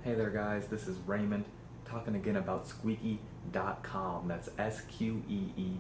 Hey there guys, this is Raymond talking again about Sqeeqee.com. That's Sqeeqee.com.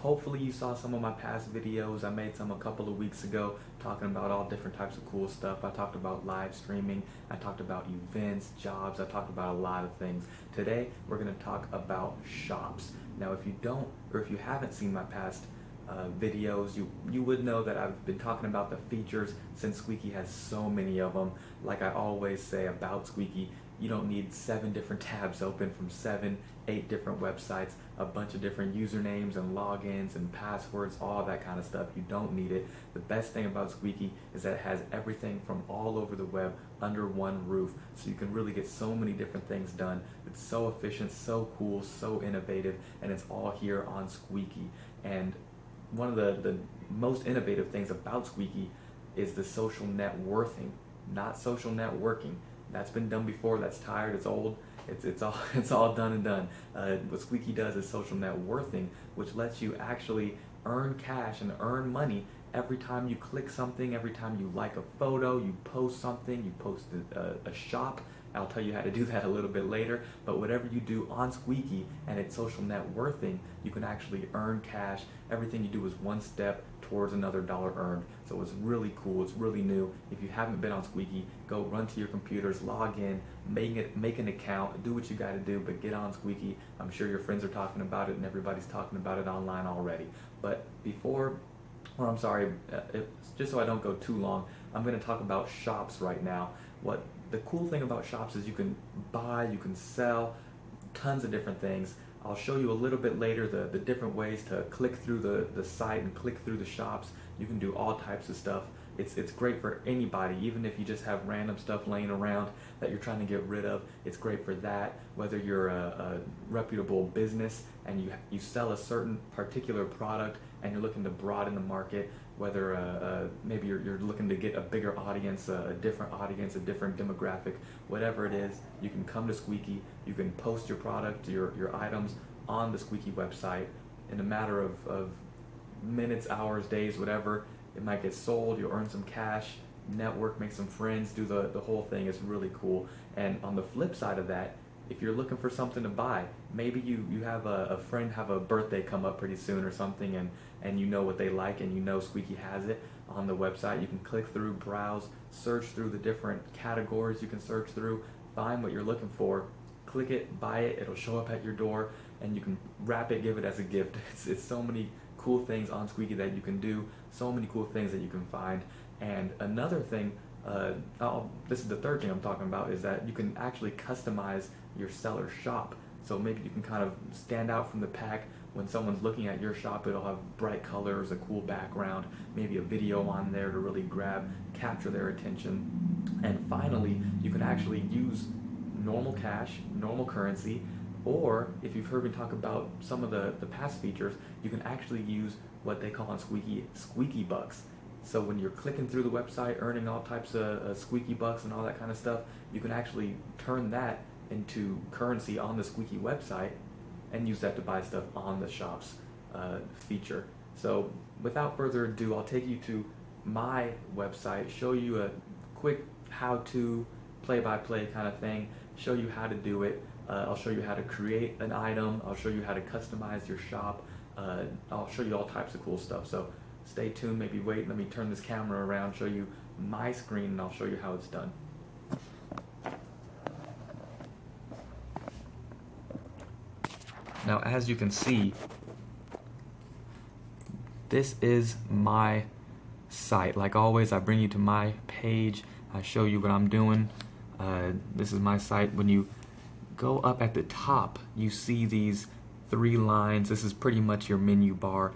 Hopefully you saw some of my past videos. I made some a couple of weeks ago talking about all different types of cool stuff. I talked about live streaming, I talked about events, jobs, I talked about a lot of things. Today we're going to talk about shops. Now if you don't, or if you haven't seen my past videos, you would know that I've been talking about the features since Sqeeqee has so many of them. Like I always say about Sqeeqee, you don't need 7 different tabs open from 8 different websites, a bunch of different usernames and logins and passwords, all that kind of stuff. You don't need it. The best thing about Sqeeqee is that it has everything from all over the web under one roof, so you can really get so many different things done. It's so efficient, so cool, so innovative, and it's all here on Sqeeqee. And one of the most innovative things about Sqeeqee is the social net worthing, not social networking. That's been done before. That's tired. It's old. It's all done and done. What Sqeeqee does is social net worthing, which lets you actually earn cash and earn money every time you click something, every time you like a photo, you post something, you post a shop. I'll tell you how to do that a little bit later, but whatever you do on Sqeeqee and it's social net worthing, you can actually earn cash. Everything you do is one step towards another dollar earned. So it's really cool, it's really new. If you haven't been on Sqeeqee, go run to your computers, log in, make an account, do what you gotta do, but get on Sqeeqee. I'm sure your friends are talking about it and everybody's talking about it online already. But just so I don't go too long, I'm gonna talk about shops right now. What the cool thing about shops is you can buy, you can sell tons of different things. I'll show you a little bit later the different ways to click through the site and click through the shops. You can do all types of stuff. It's great for anybody, even if you just have random stuff laying around that you're trying to get rid of. It's great for that. Whether you're a reputable business and you sell a certain particular product and you're looking to broaden the market, whether maybe you're looking to get a bigger audience, a different audience, a different demographic, whatever it is, you can come to Sqeeqee. You can post your product, your items on the Sqeeqee website in a matter of minutes, hours, days, whatever. It might get sold, you'll earn some cash, network, make some friends, do the whole thing. It's really cool. And on the flip side of that, if you're looking for something to buy, maybe you have a friend have a birthday come up pretty soon or something, and you know what they like and you know Sqeeqee has it on the website. You can click through, browse, search through the different categories you can search through, find what you're looking for, click it, buy it, it'll show up at your door, and you can wrap it, give it as a gift. It's so many cool things on Sqeeqee that you can do, so many cool things that you can find. And another thing, this is the third thing I'm talking about, is that you can actually customize your seller's shop. So maybe you can kind of stand out from the pack. When someone's looking at your shop, it'll have bright colors, a cool background, maybe a video on there to really capture their attention. And finally, you can actually use normal cash, normal currency, or if you've heard me talk about some of the past features, you can actually use what they call on Sqeeqee, Sqeeqee bucks. So when you're clicking through the website, earning all types of Sqeeqee bucks and all that kind of stuff, you can actually turn that into currency on the Sqeeqee website and use that to buy stuff on the shop's feature. So without further ado, I'll take you to my website, show you a quick how-to, play-by-play kind of thing, show you how to do it. I'll show you how to create an item. I'll show you how to customize your shop. I'll show you all types of cool stuff. So stay tuned, maybe wait, let me turn this camera around, show you my screen, and I'll show you how it's done. Now, as you can see, this is my site. Like always, I bring you to my page. I show you what I'm doing. This is my site. When you go up at the top, you see these 3 lines. This is pretty much your menu bar.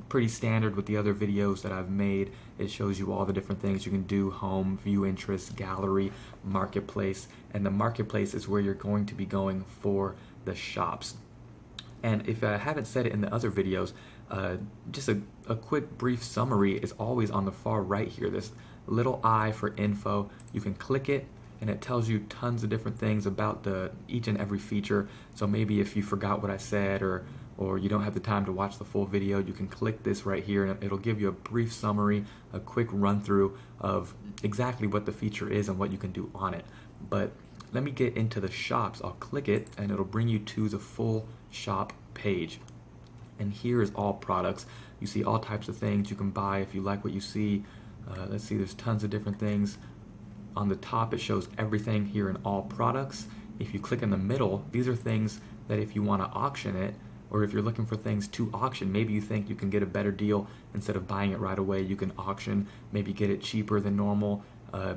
Pretty standard with the other videos that I've made. It shows you all the different things you can do: home, view interests, gallery, marketplace. And the marketplace is where you're going to be going for the shops. And if I haven't said it in the other videos, just a quick brief summary is always on the far right here. This little I for info. You can click it and it tells you tons of different things about each and every feature. So maybe if you forgot what I said, or or you don't have the time to watch the full video, you can click this right here and it'll give you a brief summary, a quick run through of exactly what the feature is and what you can do on it. But let me get into the shops. I'll click it and it'll bring you to the full shop page. And here is all products. You see all types of things you can buy if you like what you see. Let's see, there's tons of different things. On the top it shows everything here in all products. If you click in the middle, these are things that if you want to auction it, or if you're looking for things to auction, maybe you think you can get a better deal instead of buying it right away, you can auction, maybe get it cheaper than normal.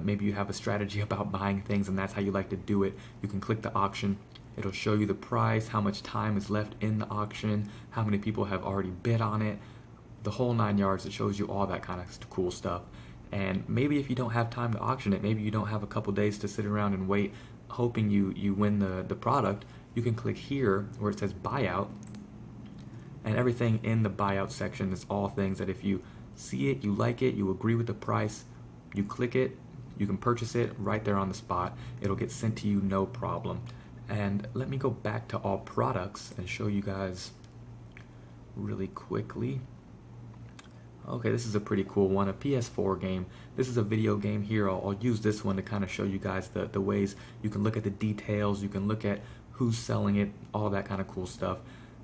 Maybe you have a strategy about buying things and that's how you like to do it. You can click the auction. It'll show you the price, how much time is left in the auction, how many people have already bid on it, the whole 9 yards. It shows you all that kind of cool stuff. And maybe if you don't have time to auction it, maybe you don't have a couple days to sit around and wait hoping you win the product, you can click here where it says buyout, and everything in the buyout section is all things that if you see it, you like it, you agree with the price, you click it, you can purchase it right there on the spot. It'll get sent to you no problem. And let me go back to all products and show you guys really quickly. Okay, this is a pretty cool one, a PS4 game. This is a video game here. I'll use this one to kind of show you guys the ways you can look at the details, you can look at who's selling it, all that kind of cool stuff.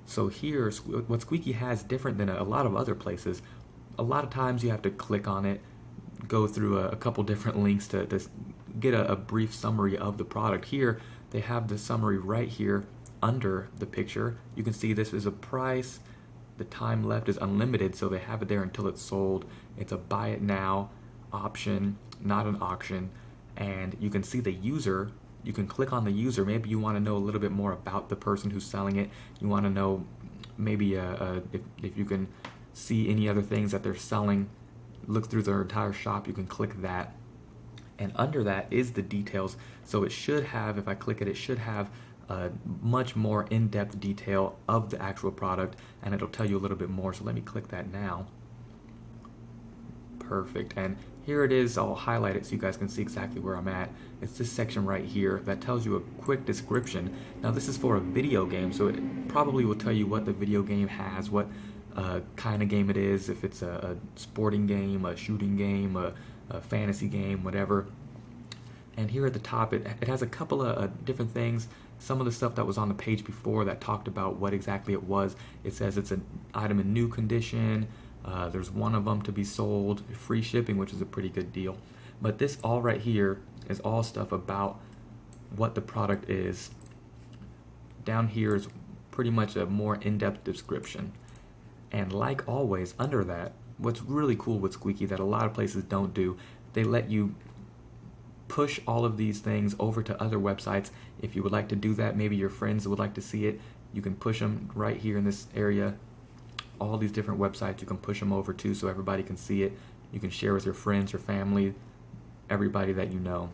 So here, what Sqeeqee has different than a lot of other places, a lot of times you have to click on it, go through a couple different links to get a brief summary of the product. Here, they have the summary right here under the picture. You can see this is a price. The time left is unlimited, so they have it there until it's sold. It's a buy it now option, not an auction. And you can see the user. You can click on the user. Maybe you want to know a little bit more about the person who's selling it. You want to know maybe if you can see any other things that they're selling, look through their entire shop, you can click that. And under that is the details. So it should have, if I click it, it should have much more in-depth detail of the actual product, and it'll tell you a little bit more. So let me click that now. Perfect. And here it is. I'll highlight it so you guys can see exactly where I'm at. It's this section right here that tells you a quick description. Now this is for a video game, so it probably will tell you what the video game has, what kind of game it is, if it's a sporting game, a shooting game, a fantasy game, whatever. And here at the top, it has a couple of different things. Some of the stuff that was on the page before that talked about what exactly it was. It says it's an item in new condition. There's one of them to be sold, free shipping, which is a pretty good deal. But this all right here is all stuff about what the product is. Down here is pretty much a more in-depth description. And like always, under that, what's really cool with Sqeeqee that a lot of places don't do, they let you push all of these things over to other websites. If you would like to do that, maybe your friends would like to see it, you can push them right here in this area. All these different websites you can push them over to so everybody can see it. You can share with your friends, your family, everybody that you know.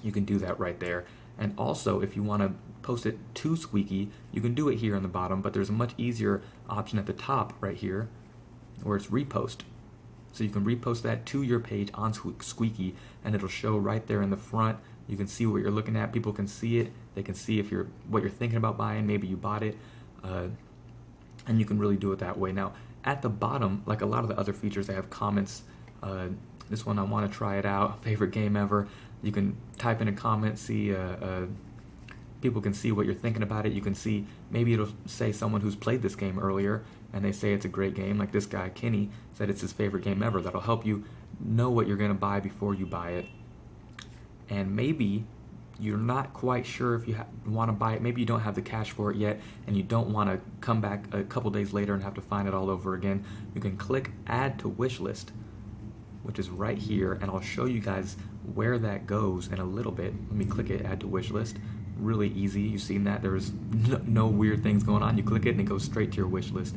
You can do that right there. And also, if you want to post it to Sqeeqee, you can do it here on the bottom, but there's a much easier option at the top right here where it's repost. So you can repost that to your page on Sqeeqee, and it'll show right there in the front. You can see what you're looking at. People can see it. They can see if what you're thinking about buying. Maybe you bought it, and you can really do it that way. Now, at the bottom, like a lot of the other features, they have comments. This one, I want to try it out. Favorite game ever. You can type in a comment, see people can see what you're thinking about it. You can see, maybe it'll say someone who's played this game earlier and they say it's a great game, like this guy Kenny said it's his favorite game ever. That'll help you know what you're going to buy before you buy it. And maybe you're not quite sure if you want to buy it. Maybe you don't have the cash for it yet and you don't want to come back a couple days later and have to find it all over again. You can click add to wish list, which is right here, and I'll show you guys where that goes in a little bit. Let me click it, add to wish list. Really easy. You've seen that. There's no weird things going on. You click it and it goes straight to your wish list.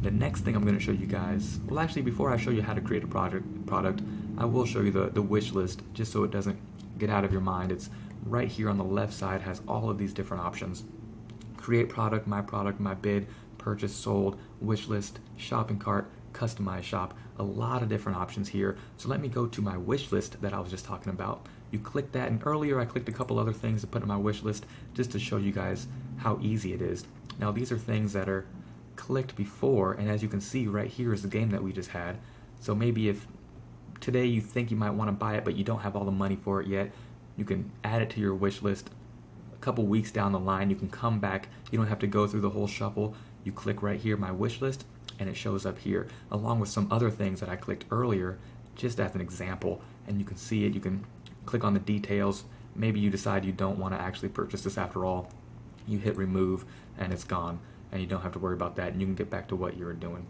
The next thing I'm going to show you guys, well actually before I show you how to create a product, I will show you the wish list just so it doesn't get out of your mind. It's right here on the left side, has all of these different options. Create product, my bid, purchase, sold, wish list, shopping cart, customize shop, a lot of different options here. So let me go to my wish list that I was just talking about. You click that, and earlier I clicked a couple other things to put in my wish list just to show you guys how easy it is. Now these are things that are clicked before, and as you can see right here is the game that we just had. So maybe if today you think you might want to buy it but you don't have all the money for it yet, you can add it to your wish list. A couple weeks down the line you can come back, you don't have to go through the whole shuffle. You click right here, my wish list, and it shows up here along with some other things that I clicked earlier just as an example, and you can see it. You can click on the details. Maybe you decide you don't want to actually purchase this after all. You hit remove and it's gone, and you don't have to worry about that, and you can get back to what you were doing.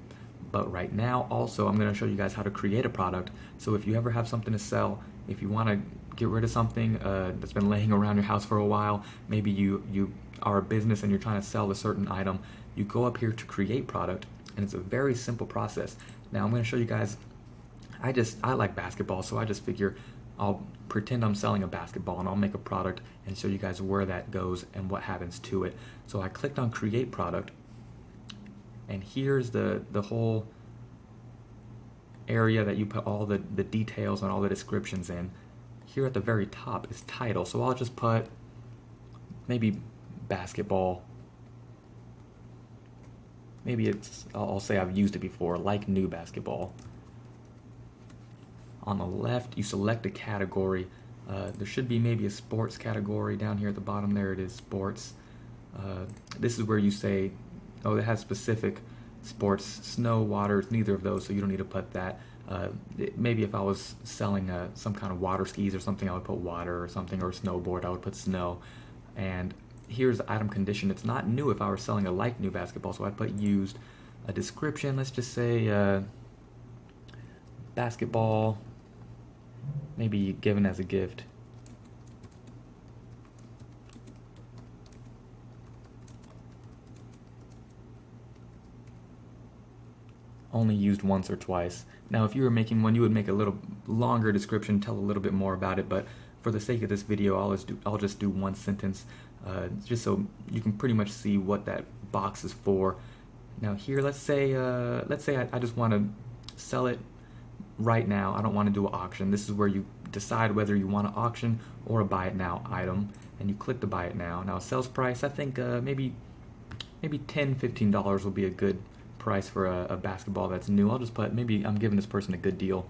But right now also I'm going to show you guys how to create a product. So if you ever have something to sell, if you want to get rid of something that's been laying around your house for a while, maybe you are a business and you're trying to sell a certain item, you go up here to create product, and it's a very simple process. Now I'm going to show you guys, I like basketball, so I just figure I'll pretend I'm selling a basketball and I'll make a product and show you guys where that goes and what happens to it. So I clicked on create product, and here's the whole area that you put all the details and all the descriptions in. Here at the very top is title, so I'll just put maybe basketball. Maybe I'll say I've used it before, like new basketball. On the left, you select a category. There should be maybe a sports category down here at the bottom. There it is, sports. This is where you say, oh, it has specific sports, snow, water. It's neither of those, so you don't need to put that. Maybe if I was selling some kind of water skis or something, I would put water or something, or snowboard, I would put snow. And here's the item condition. It's not new if I were selling a like new basketball, so I put used. A description, let's just say basketball, maybe given as a gift. Only used once or twice. Now if you were making one, you would make a little longer description, tell a little bit more about it, but for the sake of this video, I'll just do one sentence, just so you can pretty much see what that box is for. Now here, let's say I just want to sell it right now. I don't want to do an auction. This is where you decide whether you want an auction or a buy it now item, and you click the buy it now. Now sales price, I think maybe $10-15 will be a good price for a basketball that's new. I'll just put, maybe I'm giving this person a good deal,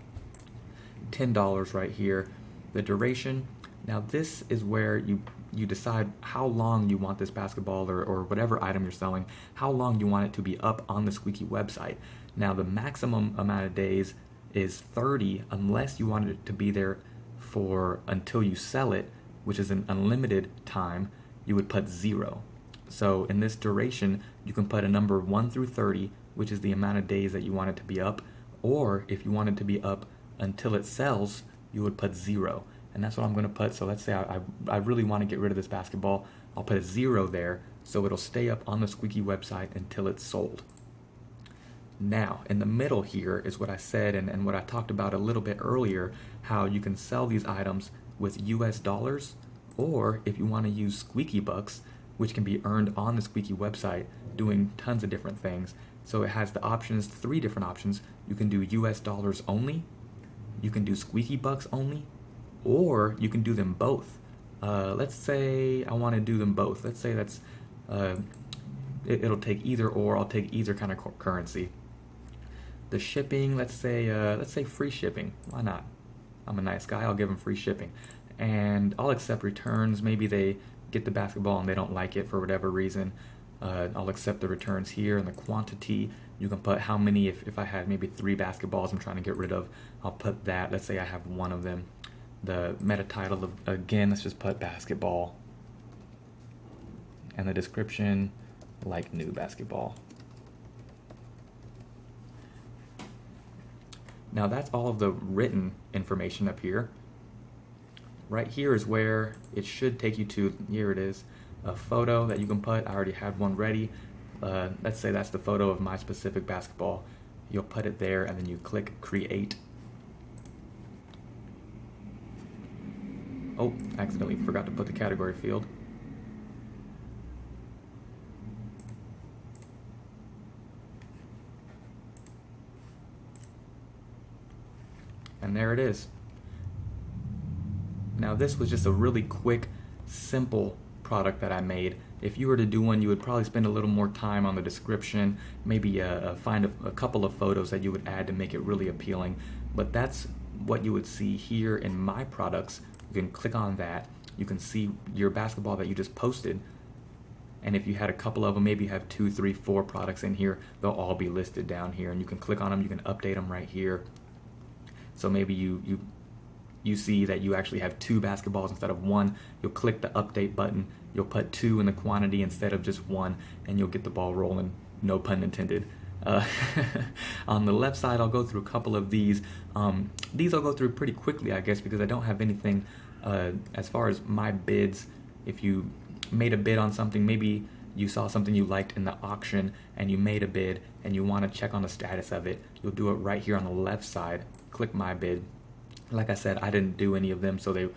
$10 right here. The duration, now this is where you decide how long you want this basketball or whatever item you're selling, how long you want it to be up on the Sqeeqee website. Now the maximum amount of days is 30 unless you want it to be there for until you sell it, which is an unlimited time. You would put 0. So in this duration, you can put a number 1 through 30, which is the amount of days that you want it to be up, or if you want it to be up until it sells, you would put 0. And that's what I'm going to put. So let's say I really want to get rid of this basketball. I'll put a 0 there, so it'll stay up on the Sqeeqee website until it's sold. Now, in the middle here is what I said and what I talked about a little bit earlier, how you can sell these items with US dollars, or if you want to use Sqeeqee bucks, which can be earned on the Sqeeqee website doing tons of different things. So it has the options, 3 different options. You can do US dollars only, you can do Sqeeqee bucks only, or you can do them both. Let's say I want to do them both. Let's say that's it'll take either or. I'll take either kind of currency. The shipping, let's say free shipping. Why not? I'm a nice guy. I'll give them free shipping, and I'll accept returns. Maybe they get the basketball and they don't like it for whatever reason. I'll accept the returns here, and the quantity, you can put how many. If I had maybe 3 basketballs I'm trying to get rid of, I'll put that. Let's say I have 1 of them. The meta title, again, let's just put basketball, and the description, like new basketball. Now that's all of the written information up here. Right here is where it should take you to, here it is, a photo that you can put. I already had one ready. Let's say that's the photo of my specific basketball. You'll put it there, and then you click create. Oh, accidentally forgot to put the category field. And there it is. Now this was just a really quick, simple product that I made If you were to do one, you would probably spend a little more time on the description, maybe find a couple of photos that you would add to make it really appealing. But that's what you would see here in my products. You can click on that. You can see your basketball that you just posted. And if you had a couple of them, maybe you have 2, 3, 4 products in here, they'll all be listed down here, and you can click on them, you can update them right here. So maybe you see that you actually have 2 basketballs instead of 1. You'll click the update button, you'll put 2 in the quantity instead of just 1, and you'll get the ball rolling, no pun intended. On the left side, I'll go through a couple of these. These I'll go through pretty quickly, I guess, because I don't have anything as far as my bids. If you made a bid on something, maybe you saw something you liked in the auction and you made a bid and you want to check on the status of it, you'll do it right here on the left side. Click my bid. Like I said, I didn't do any of them, so they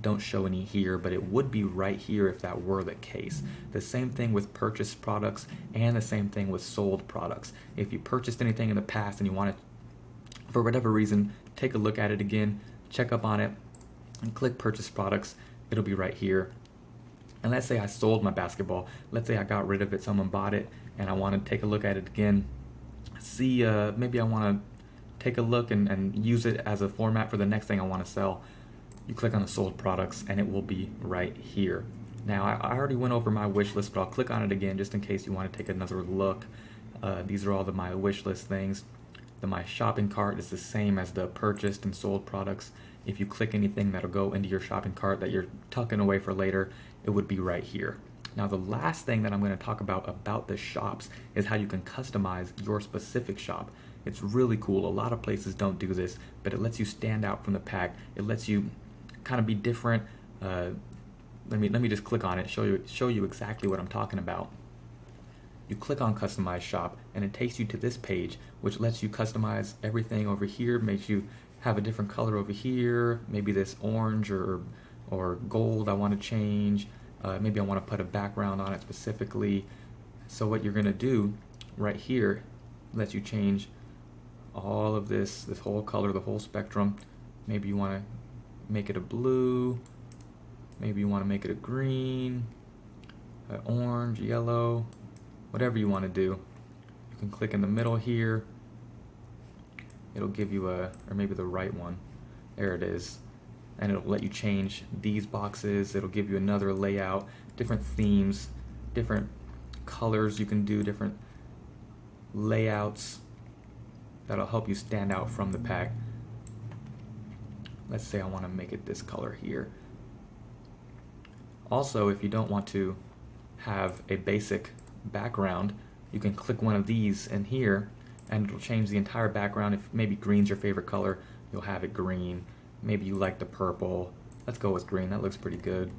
don't show any here, but it would be right here if that were the case. The same thing with purchased products and the same thing with sold products. If you purchased anything in the past and you want to, for whatever reason, take a look at it again, check up on it, and click purchase products, it'll be right here. And let's say I sold my basketball. Let's say I got rid of it, someone bought it, and I want to take a look at it again. See, maybe I want to take a look and use it as a format for the next thing I want to sell. You click on the sold products, and it will be right here. Now, I already went over my wish list, but I'll click on it again just in case you want to take another look. These are all my wish list things. My shopping cart is the same as the purchased and sold products. If you click anything that'll go into your shopping cart that you're tucking away for later, it would be right here. Now, the last thing that I'm going to talk about the shops is how you can customize your specific shop. It's really cool. A lot of places don't do this, but it lets you stand out from the pack. It lets you kind of be different. Let me just click on it, show you exactly what I'm talking about. You click on customize shop and it takes you to this page, which lets you customize everything over here, makes you have a different color over here, maybe this orange or gold I want to change. Maybe I want to put a background on it specifically. So what you're going to do right here lets you change all of this whole color, the whole spectrum. Maybe you want to make it a blue, maybe you want to make it a green, an orange, yellow, whatever you want to do. You can click in the middle here. It'll give you or maybe the right one. There it is. And it'll let you change these boxes. It'll give you another layout, different themes, different colors you can do, different layouts that'll help you stand out from the pack. Let's say I want to make it this color here. Also, if you don't want to have a basic background, you can click one of these in here and it'll change the entire background. If maybe green's your favorite color, you'll have it green. Maybe you like the purple. Let's go with green, that looks pretty good.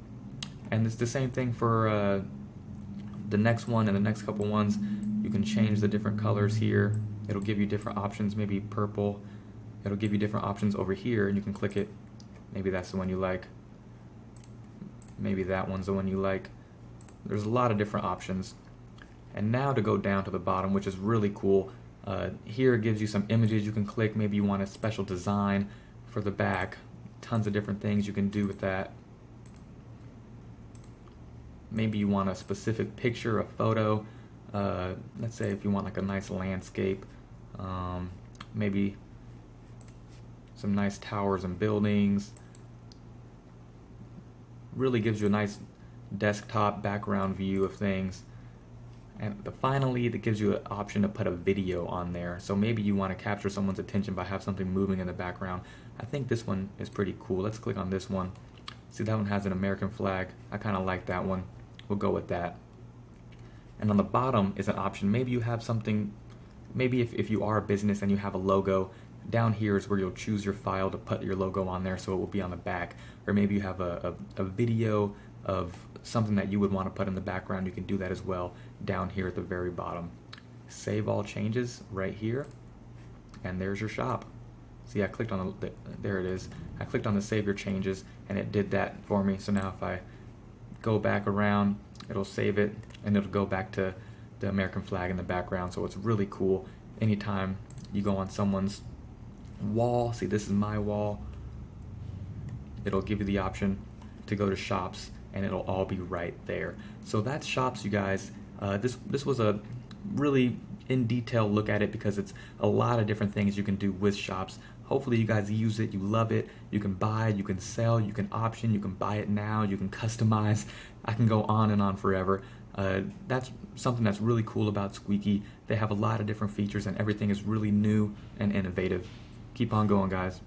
And it's the same thing for the next one and the next couple ones. You can change the different colors here. It'll give you different options, maybe purple. It'll give you different options over here and you can click it. Maybe that's the one you like. Maybe that one's the one you like. There's a lot of different options. And now to go down to the bottom, which is really cool. Here it gives you some images you can click. Maybe you want a special design for the back. Tons of different things you can do with that. Maybe you want a specific picture, a photo. Let's say if you want like a nice landscape. Maybe some nice towers and buildings. Really gives you a nice desktop background view of things. And finally, that gives you an option to put a video on there. So maybe you want to capture someone's attention by have something moving in the background. I think this one is pretty cool. Let's click on this one. See, that one has an American flag. I kind of like that one. We'll go with that. And on the bottom is an option. Maybe you have something, maybe if you are a business and you have a logo, down here is where you'll choose your file to put your logo on there so it will be on the back. Or maybe you have a video of something that you would want to put in the background. You can do that as well down here at the very bottom. Save all changes right here, and there's your shop. See, I clicked on there it is. I clicked on the save your changes and it did that for me. So now if I go back around, it'll save it and it'll go back to the American flag in the background. So it's really cool. Anytime you go on someone's wall, see, this is my wall, it'll give you the option to go to shops and it'll all be right there. So that's Shops, you guys. This was a really in detail look at it because it's a lot of different things you can do with Shops. Hopefully you guys use it, you love it. You can buy, you can sell, you can option, you can buy it now, you can customize. I can go on and on forever. That's something that's really cool about Sqeeqee. They have a lot of different features and everything is really new and innovative. Keep on going, guys.